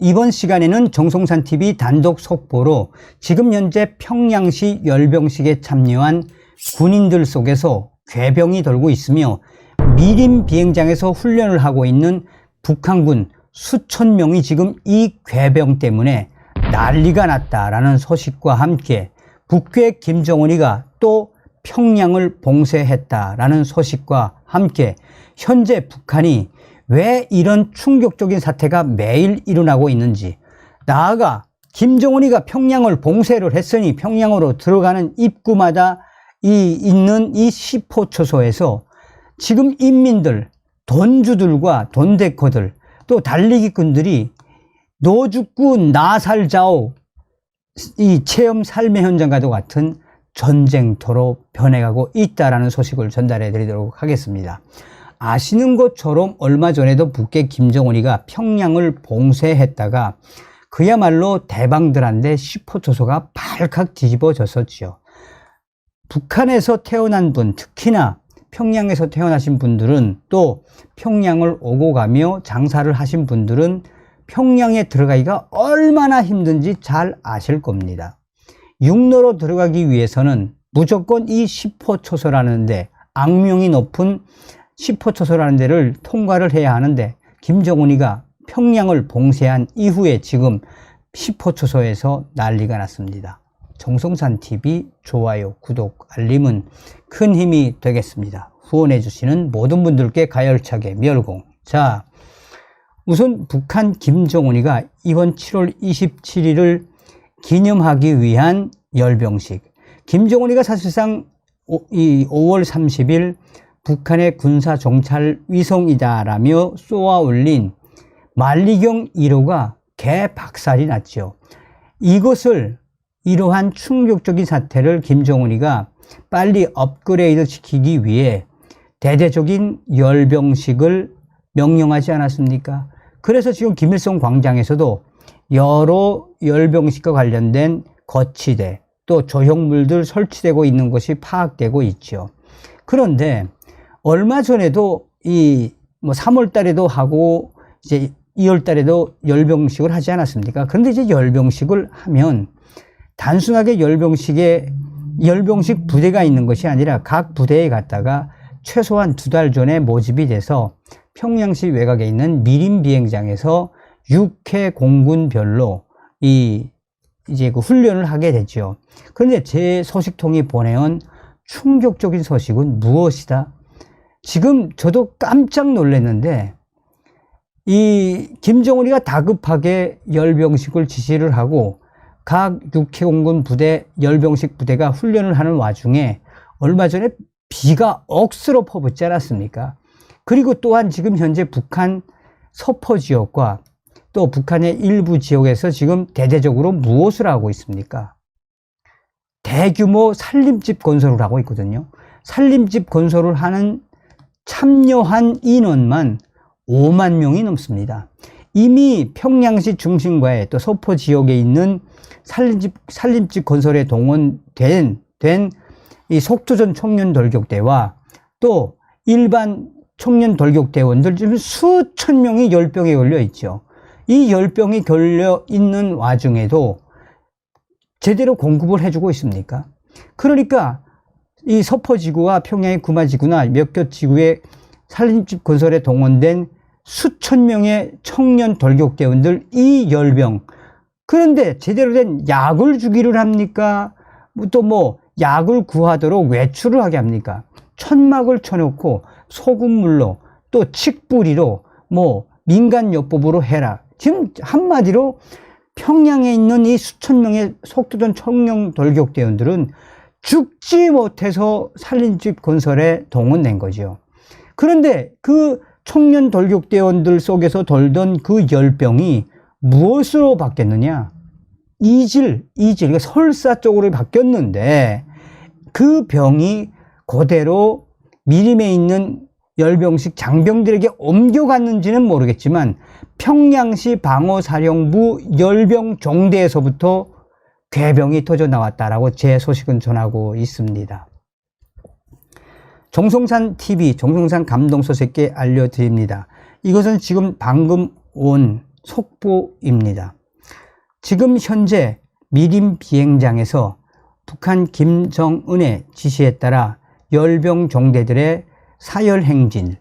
이번 시간에는 정성산TV 단독 속보로 지금 현재 평양시 열병식에 참여한 군인들 속에서 괴병이 돌고 있으며 미림 비행장에서 훈련을 하고 있는 북한군 수천 명이 지금 이 괴병 때문에 난리가 났다라는 소식과 함께 북괴 김정은이가 또 평양을 봉쇄했다라는 소식과 함께 현재 북한이 왜 이런 충격적인 사태가 매일 일어나고 있는지, 나아가 김정은이가 평양을 봉쇄를 했으니 평양으로 들어가는 입구마다 있는 이 시포초소에서 지금 인민들, 돈주들과 돈데커들, 또 달리기꾼들이 너 죽고 나 살자오, 이 체험 삶의 현장과도 같은 전쟁터로 변해가고 있다라는 소식을 전달해 드리도록 하겠습니다. 아시는 것처럼 얼마 전에도 북괴 김정은이가 평양을 봉쇄했다가 그야말로 대방들한테 시포초소가 발칵 뒤집어졌었지요. 북한에서 태어난 분, 특히나 평양에서 태어나신 분들은, 또 평양을 오고 가며 장사를 하신 분들은 평양에 들어가기가 얼마나 힘든지 잘 아실 겁니다. 육로로 들어가기 위해서는 무조건 이 시포초소라는 데, 악명이 높은 시포초소라는 데를 통과를 해야 하는데, 김정은이가 평양을 봉쇄한 이후에 지금 시포초소에서 난리가 났습니다. 정성산TV 좋아요, 구독, 알림은 큰 힘이 되겠습니다. 후원해 주시는 모든 분들께 가열차게 멸공. 자, 우선 북한 김정은이가 이번 7월 27일을 기념하기 위한 열병식. 김정은이가 사실상 이 5월 30일 북한의 군사 정찰 위성이다라며 쏘아 올린 만리경 1호가 개박살이 났죠. 이러한 충격적인 사태를 김정은이가 빨리 업그레이드 시키기 위해 대대적인 열병식을 명령하지 않았습니까? 그래서 지금 김일성 광장에서도 여러 열병식과 관련된 거치대, 또 조형물들 설치되고 있는 것이 파악되고 있죠. 그런데 얼마 전에도 3월 달에도 하고 이제 2월 달에도 열병식을 하지 않았습니까? 그런데 이제 열병식을 하면 단순하게 열병식 부대가 있는 것이 아니라 각 부대에 갔다가 최소한 2달 전에 모집이 돼서 평양시 외곽에 있는 미림 비행장에서 6회 공군별로 이제 그 훈련을 하게 됐죠. 그런데 제 소식통이 보내온 충격적인 소식은 무엇이다? 지금 저도 깜짝 놀랐는데, 이 김정은이가 다급하게 열병식을 지시를 하고 각 6회 공군 부대, 열병식 부대가 훈련을 하는 와중에 얼마 전에 비가 억수로 퍼붓지 않았습니까? 그리고 또한 지금 현재 북한 서포 지역과 또 북한의 일부 지역에서 지금 대대적으로 무엇을 하고 있습니까? 대규모 살림집 건설을 하고 있거든요. 살림집 건설을 하는 참여한 인원만 5만 명이 넘습니다. 이미 평양시 중심가에 또 서포 지역에 있는 살림집 건설에 동원된 이 속초전 청년 돌격대와 또 일반 청년 돌격대원들 지금 수천 명이 열병에 걸려 있죠. 이 열병이 걸려 있는 와중에도 제대로 공급을 해주고 있습니까? 그러니까 이 서포지구와 평양의 구마지구나 몇몇 지구의 살림집 건설에 동원된 수천 명의 청년 돌격대원들, 이 열병. 그런데 제대로 된 약을 주기를 합니까? 또 약을 구하도록 외출을 하게 합니까? 천막을 쳐놓고 소금물로 또 칡뿌리로 민간요법으로 해라. 지금 한마디로 평양에 있는 이 수천 명의 속초전 청년 돌격대원들은 죽지 못해서 살림집 건설에 동원된 거죠. 그런데 그 청년 돌격대원들 속에서 돌던 그 열병이 무엇으로 바뀌었느냐? 그러니까 설사 쪽으로 바뀌었는데 그 병이 그대로 미림에 있는 열병식 장병들에게 옮겨갔는지는 모르겠지만 평양시 방어사령부 열병 종대에서부터 괴병이 터져 나왔다라고 제 소식은 전하고 있습니다. 정성산TV, 정성산 감동소식께 알려드립니다. 이것은 지금 방금 온 속보입니다. 지금 현재 미림 비행장에서 북한 김정은의 지시에 따라 열병 종대들의 사열 행진,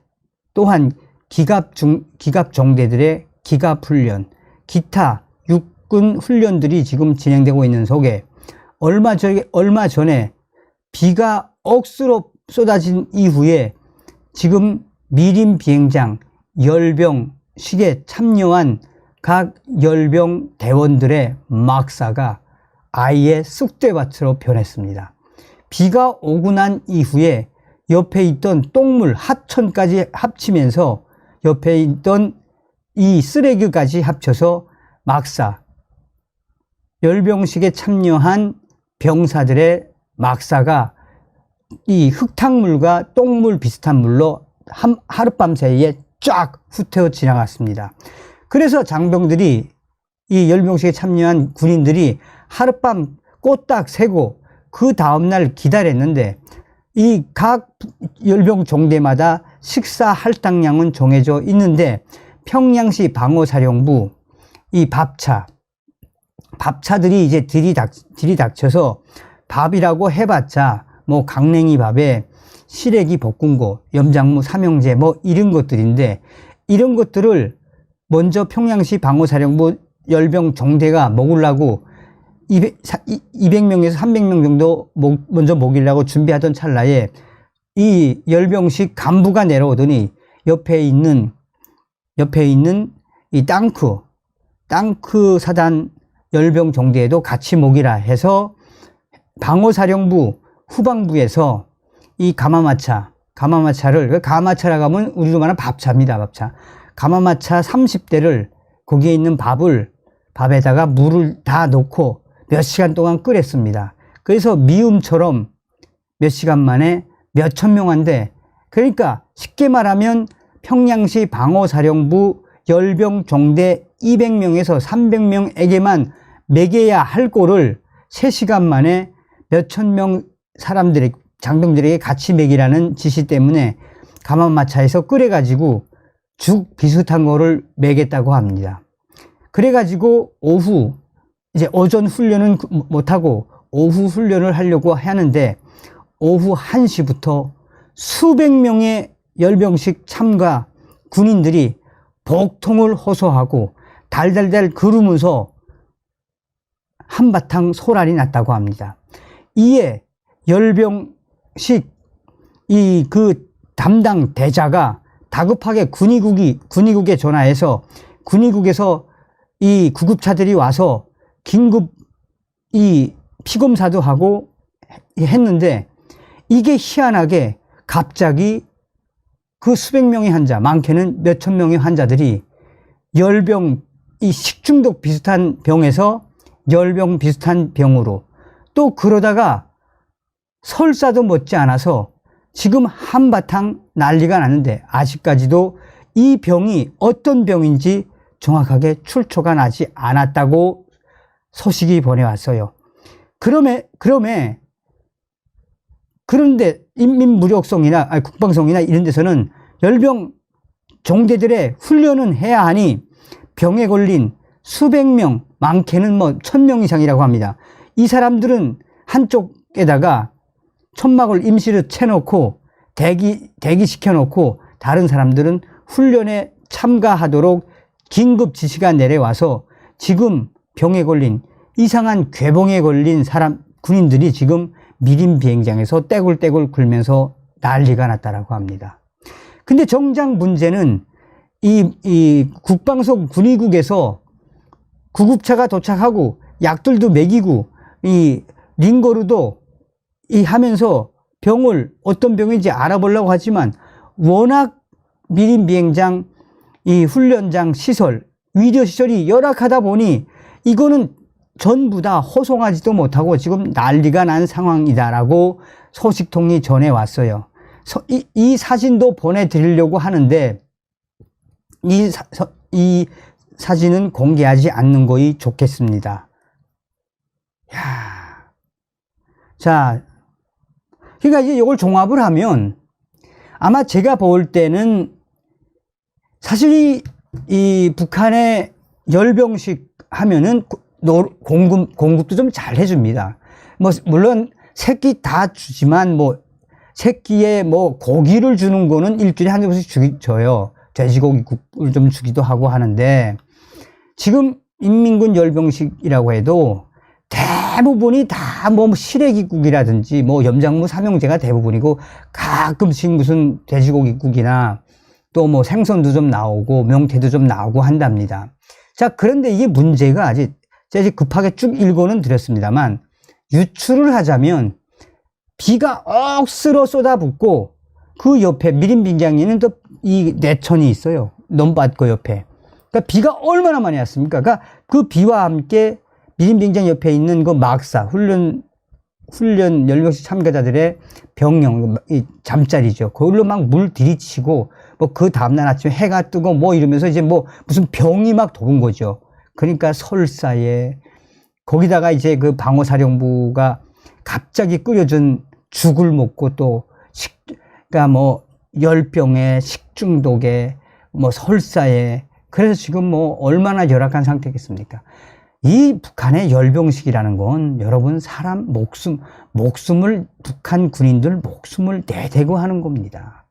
또한 기갑 종대들의 기갑 훈련, 기타 육군 훈련들이 지금 진행되고 있는 속에 얼마 전에 비가 억수로 쏟아진 이후에 지금 미림 비행장 열병식에 참여한 각 열병 대원들의 막사가 아예 쑥대밭으로 변했습니다. 비가 오고 난 이후에 옆에 있던 똥물, 하천까지 합치면서 옆에 있던 이 쓰레기까지 합쳐서 막사, 열병식에 참여한 병사들의 막사가 이 흙탕물과 똥물 비슷한 물로 하룻밤 사이에 쫙 후퇴어 지나갔습니다. 그래서 장병들이, 이 열병식에 참여한 군인들이 하룻밤 꼬딱 새고 그 다음날 기다렸는데, 이 각 열병 종대마다 식사 할당량은 정해져 있는데 평양시 방어사령부 이 밥차들이 이제 들이닥쳐서 밥이라고 해봤자 뭐 강냉이 밥에 시래기 볶음고, 염장무 삼형제 뭐 이런 것들인데, 이런 것들을 먼저 평양시 방어사령부 열병 종대가 먹으려고 200명에서 300명 정도 먼저 먹이려고 준비하던 찰나에 이 열병식 간부가 내려오더니 옆에 있는 이 땅크 사단 열병 종대에도 같이 먹이라 해서 방어사령부 후방부에서 이 가마마차라고 하면 우리로 말하는 밥차입니다. 밥차. 가마마차 30대를 거기에 있는 밥에다가 물을 다 넣고 몇 시간 동안 끓였습니다. 그래서 미음처럼 몇 시간 만에 몇천 명한데, 그러니까 쉽게 말하면 평양시 방어사령부 열병 종대 200명에서 300명에게만 먹여야 할 꼴을 3시간 만에 몇천 명 장병들에게 같이 먹이라는 지시 때문에 가마마차에서 끓여가지고 죽 비슷한 거를 먹였다고 합니다. 그래가지고 오후, 이제 오전 훈련은 못하고 오후 훈련을 하려고 하는데, 오후 1시부터 수백 명의 열병식 참가 군인들이 복통을 호소하고 달달달 그르면서 한바탕 소란이 났다고 합니다. 이에 열병식 그 담당 대자가 다급하게 군의국에 전화해서 군의국에서 이 구급차들이 와서 긴급 이 피검사도 하고 했는데, 이게 희한하게 갑자기 그 수백 명의 환자, 많게는 몇천 명의 환자들이 열병, 이 식중독 비슷한 병에서 열병 비슷한 병으로, 또 그러다가 설사도 못지 않아서 지금 한바탕 난리가 나는데, 아직까지도 이 병이 어떤 병인지 정확하게 출처가 나지 않았다고 소식이 보내왔어요. 그런데 인민무력성이나 국방성이나 이런 데서는 열병 종대들의 훈련은 해야 하니 병에 걸린 수백 명, 많게는 뭐 1000명 이상이라고 합니다. 이 사람들은 한쪽에다가 천막을 임시로 채놓고 대기시켜놓고 다른 사람들은 훈련에 참가하도록 긴급 지시가 내려와서 지금 병에 걸린, 이상한 괴병에 걸린 군인들이 지금 미림 비행장에서 떼굴떼굴 굴면서 난리가 났다라고 합니다. 근데 정작 문제는 이 국방성 군의국에서 구급차가 도착하고 약들도 먹이고 이 링거르도 하면서 병을 어떤 병인지 알아보려고 하지만, 워낙 미림 비행장 이 훈련장 시설, 위료 시설이 열악하다 보니 이거는 전부 다 호송하지도 못하고 지금 난리가 난 상황이다라고 소식통이 전해왔어요. 이 사진도 보내드리려고 하는데 이 사진은 공개하지 않는 것이 좋겠습니다. 자, 그러니까 이제 이걸 종합을 하면 아마 제가 볼 때는 사실 이 북한의 열병식 하면은 공급도 좀 잘 해줍니다. 뭐, 물론 새끼 다 주지만 뭐, 새끼에 뭐, 고기를 주는 거는 일주일에 한두 번씩 줘요. 돼지고기국을 좀 주기도 하고 하는데, 지금 인민군 열병식이라고 해도 대부분이 다 뭐 시래기국이라든지 뭐 염장무 삼형제가 대부분이고 가끔씩 무슨 돼지고기국이나 또 뭐 생선도 좀 나오고 명태도 좀 나오고 한답니다. 자, 그런데 이게 문제가 아직 제가 급하게 쭉 읽어는 드렸습니다만 유추를 하자면 비가 억스러 쏟아붓고 그 옆에 미림빙장에는 또 이 내천이 있어요. 넘밭고 옆에. 그러니까 비가 얼마나 많이 왔습니까? 그러니까 그 비와 함께 미림빙장 옆에 있는 그 막사, 훈련 열병식 참가자들의 병영, 이 잠자리죠. 그걸로 막 물 들이치고, 뭐 그 다음날 아침에 해가 뜨고 뭐 이러면서 이제 뭐 무슨 병이 막 도는 거죠. 그러니까 설사에, 거기다가 이제 그 방어사령부가 갑자기 끓여준 죽을 먹고 또 그러니까 뭐 열병에 식중독에 뭐 설사에, 그래서 지금 뭐 얼마나 열악한 상태겠습니까? 이 북한의 열병식이라는 건 여러분 사람 목숨을 북한 군인들 목숨을 내대고 하는 겁니다.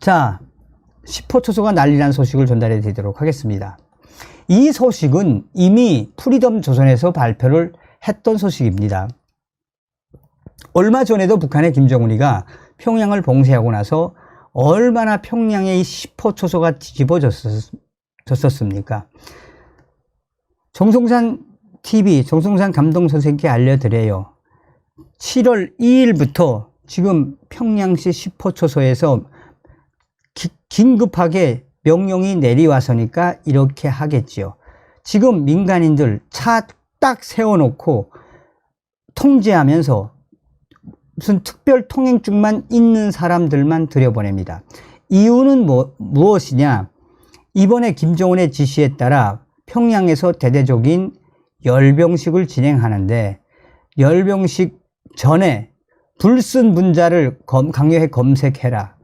자, 10호 초소가 난리난 소식을 전달해 드리도록 하겠습니다. 이 소식은 이미 프리덤 조선에서 발표를 했던 소식입니다. 얼마 전에도 북한의 김정은이가 평양을 봉쇄하고 나서 얼마나 평양의 이 10호 초소가 뒤집어졌었습니까? 정성산 TV, 정성산 감독 선생님께 알려드려요. 7월 2일부터 지금 평양시 10호 초소에서 긴급하게 명령이 내려와서니까 이렇게 하겠지요. 지금 민간인들 차 딱 세워놓고 통제하면서 무슨 특별 통행증만 있는 사람들만 들여보냅니다. 이유는 무엇이냐? 이번에 김정은의 지시에 따라 평양에서 대대적인 열병식을 진행하는데, 열병식 전에 불순 분자를 강력하게 검색해라.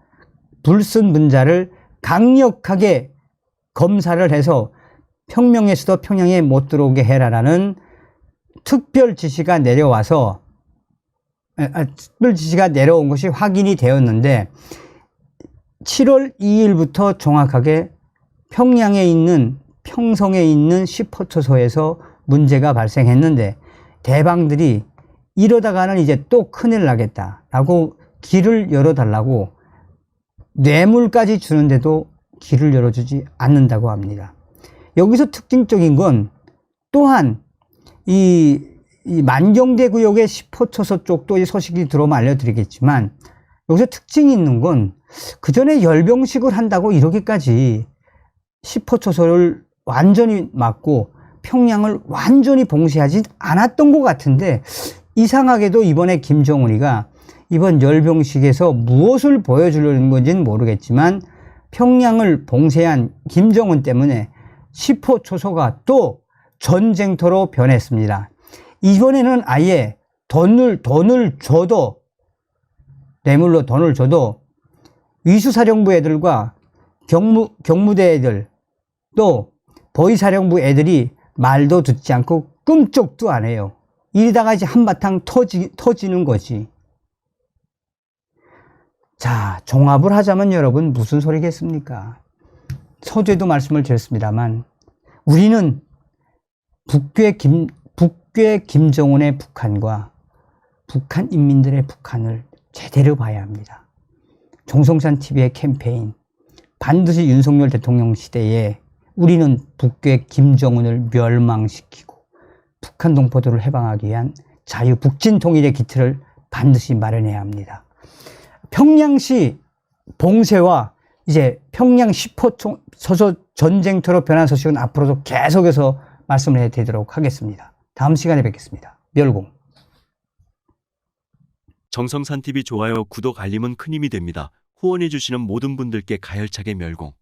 불순 분자를 강력하게 검사를 해서 평명에서도 평양에 못 들어오게 해라라는 특별 지시가 내려와서 특별 지시가 내려온 것이 확인이 되었는데, 7월 2일부터 정확하게 평양에 있는 평성에 있는 10호 초소에서 문제가 발생했는데, 대방들이 이러다가는 이제 또 큰일 나겠다라고 길을 열어달라고 뇌물까지 주는데도 길을 열어주지 않는다고 합니다. 여기서 특징적인 건 또한 이 만경대 구역의 10호 초소 쪽도 이 소식이 들어오면 알려드리겠지만, 여기서 특징이 있는 건 그 전에 열병식을 한다고 이렇게까지 10호 초소를 완전히 막고 평양을 완전히 봉쇄하지 않았던 것 같은데, 이상하게도 이번에 김정은이가 이번 열병식에서 무엇을 보여주려는 건지는 모르겠지만 평양을 봉쇄한 김정은 때문에 10호 초소가 또 전쟁터로 변했습니다. 이번에는 아예 돈을 줘도, 뇌물로 돈을 줘도 위수사령부 애들과 경무대 애들 또 보위사령부 애들이 말도 듣지 않고 끔찍도 안 해요. 이러다가 이제 한바탕 터지는 거지. 자, 종합을 하자면 여러분 무슨 소리겠습니까? 서두에도 말씀을 드렸습니다만 우리는 북괴 김정은의 북한과 북한 인민들의 북한을 제대로 봐야 합니다. 정성산 TV의 캠페인, 반드시 윤석열 대통령 시대에 우리는 북괴 김정은을 멸망시키고 북한 동포들을 해방하기 위한 자유 북진 통일의 기틀을 반드시 마련해야 합니다. 평양시 봉쇄와 이제 평양 10호 초소 전쟁터로 변한 소식은 앞으로도 계속해서 말씀을 해드리도록 하겠습니다. 다음 시간에 뵙겠습니다. 멸공. 정성산 TV 좋아요, 구독, 알림은 큰 힘이 됩니다. 후원해 주시는 모든 분들께 가열차게 멸공.